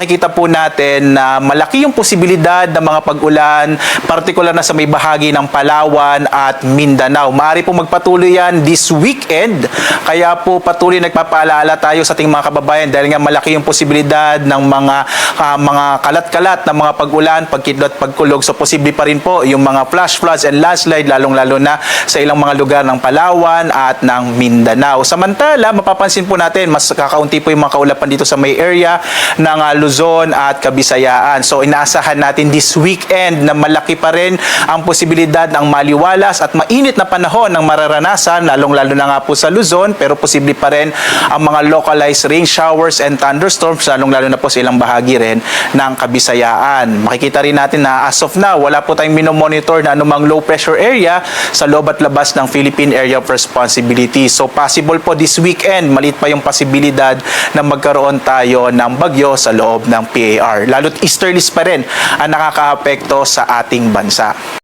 nakikita po natin na malaki yung posibilidad ng mga pag-ulan, partikular na sa may bahagi ng Palawan at Mindanao. Maaari po magpatuloy yan this weekend. Kaya po patuloy nagpapaalala tayo sa ating mga kababayan dahil nga malaki yung posibilidad ng mga kalat-kalat na mga pag-ulan, pagkidlat, pagkulog. So posible pa rin po yung mga flash floods and landslide lalong-lalo na sa ilang mga lugar ng Palawan at ng Mindanao. Samantala, mapapansin po natin mas kakaunti po yung mga kaulapan dito sa may area ng Luzon at Kabisayaan. So inaasahan natin this weekend na malaki pa rin ang posibilidad ng maliwalas at mainit na panahon ng mararanasan, lalong-lalo na nga po sa Luzon, pero posible pa rin ang mga localized rain showers and thunderstorms, lalong-lalo na po sa ilang bahagi rin ng Kabisayaan. Makikita rin natin na as of now, wala po tayong minomonitor na anumang low pressure area sa loob at labas ng Philippine Area of Responsibility. So possible po this weekend, maliit pa yung posibilidad na magkaroon tayo ng bagyo sa loob ng PAR. Lalo't easterlies pa rin ang nakakaapekto sa ating bansa.